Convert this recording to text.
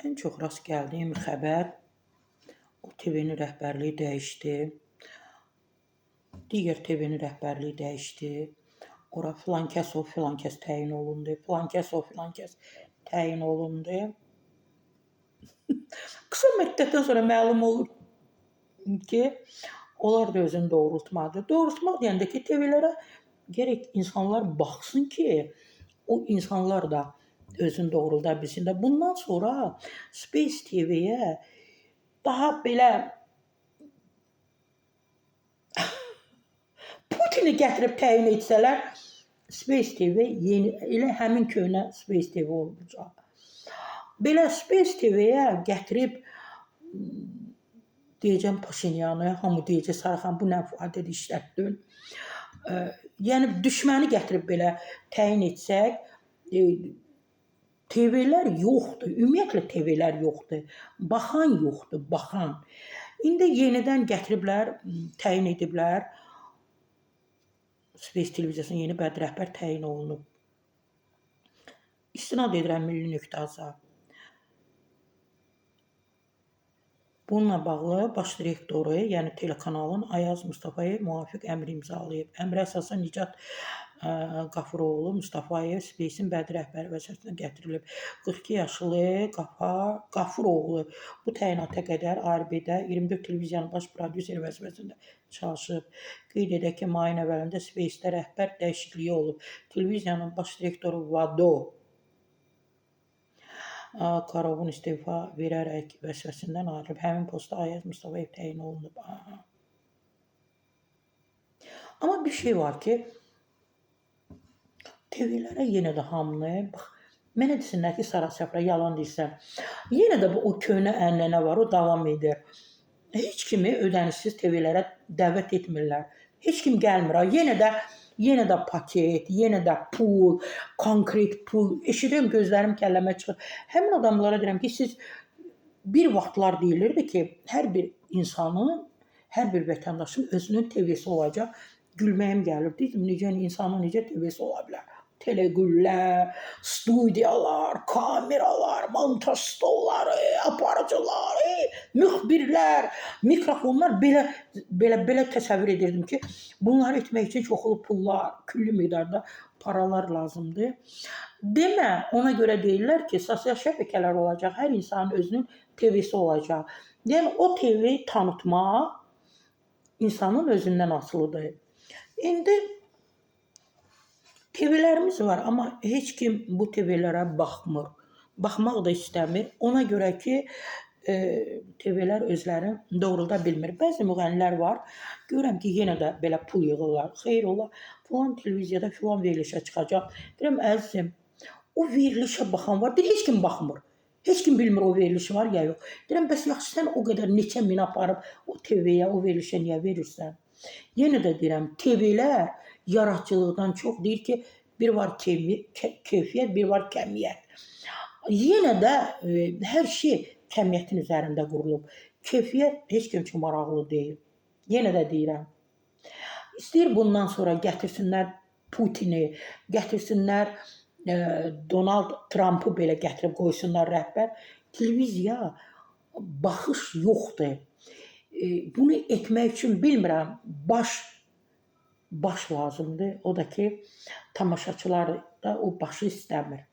Ən çox rast gəldiyim xəbər, o TV-nin rəhbərliyi dəyişdi. Digər TV-nin rəhbərliyi dəyişdi. Ora filankəs o filankəs təyin olundu. Filankəs o filankəs təyin olundu. Qısa müddətdən sonra məlum olur ki, onlar da özünü doğrultmadı. Doğrultmaq deyəndə ki, TV-lərə gərək insanlar baxsın ki, o insanlar da özünü doğrulda bilsin də. Bundan sonra Space TV-yə daha belə Putini gətirib təyin etsələr, Space TV yeni, elə həmin köhnə Space TV olacaq. Belə Space TV-yə gətirib deyəcəm Paşinyanı, hamı deyəcək Sarıxan bu nə faydalı işlətdin. Yəni düşməni gətirib belə təyin etsək, TV-lər yoxdur, ümumiyyətlə TV-lər yoxdur. Baxan yoxdur, baxan. İndi yenidən gətiriblər, təyin ediblər. Space televiziyasının yeni bədrəhbər təyin olunub. İstinad edirəm Milli.az-a. Bununla bağlı baş direktoru, yəni telekanalın Ayaz Mustafayev müvafiq əmr imzalayıb. Əmrə əsasən Nicat Qafuroğlu Mustafayev Space-in bədrəhbəri vəzifəsinə gətirilib. 42 yaşlı Qafuroğlu bu təyinata qədər ARB-də 24 televiziyanın baş prodüseri vəzifəsində çalışıb. Qeyd edək ki, mayın əvvəlində Space-də rəhbər dəyişikliyi olub. Televiziyanın baş direktoru Vado Karovun istefa verərək vəzifəsindən ayrılıb. Həmin posta Ayaz Mustafayev təyin olunub. Amma bir şey var ki, TV-lərə yenə də hamını, bax, mənə desinlər ki, Sara Səfra yalan deyirsən. Yenə də o köhnə ənənə var, o davam edir. Heç kimi ödənişsiz TV-lərə dəvət etmirlər. Heç kim gəlmir. Yenə də paket, yenə də pul, konkret pul. Eşidirəm, gözlərim kəlləmə çıxır. Həmin adamlara deyirəm ki, siz bir vaxtlar deyilirdi ki, hər bir insanın, hər bir vətəndaşın özünün TV-si olacaq. Gülməyim gəlir. Deyirdim, necə insanın necə TV-si ola bilər? Telegüllər, studiyalar, kameralar, montaj stolları, aparıcılar, müxbirlər, mikrofonlar belə təsəvvür edirdim ki, bunları etmək üçün çoxlu pullar, külli miqdarda paralar lazımdır. Demə, ona görə deyirlər ki, sosial şəbəkələr olacaq, hər insanın özünün TV-si olacaq. Yəni, o TV-yi tanıtmaq insanın özündən asılıdır. İndi TV-lərimiz var, amma heç kim bu TV-lərə baxmır. Baxmaq da istəmir. Ona görə ki, TV-lər özlərini doğrulda bilmir. Bəzi müğənnilər var, görürəm ki, yenə də belə pul yığırlar. Xeyr ola, filan televiziyada filan verilişə çıxacaq. Deyirəm, əzizim, o verilişə baxan var, deyir, heç kim baxmır. Heç kim bilmir o veriliş var ya yox. Deyirəm, bəs yaxşı sən o qədər neçə min aparıb o TV-yə, o verilişə niyə verirsən? Yenə də deyirəm, TV-lər yaradıcılıqdan çox deyir ki, bir var keyfiyyət, bir var kəmiyyət. Yenə də hər şey kəmiyyətin üzərində qurulub. Keyfiyyət heç kim üçün maraqlı deyil. Yenə də deyirəm. İstəyir bundan sonra gətirsinlər Putini, gətirsinlər Donald Trump'ı belə gətirib qoysunlar rəhbər. Televiziya baxış yoxdur. Bunu etmək üçün bilmirəm, baş lazımdır. O da ki, tamaşaçılar da o başı istəmir.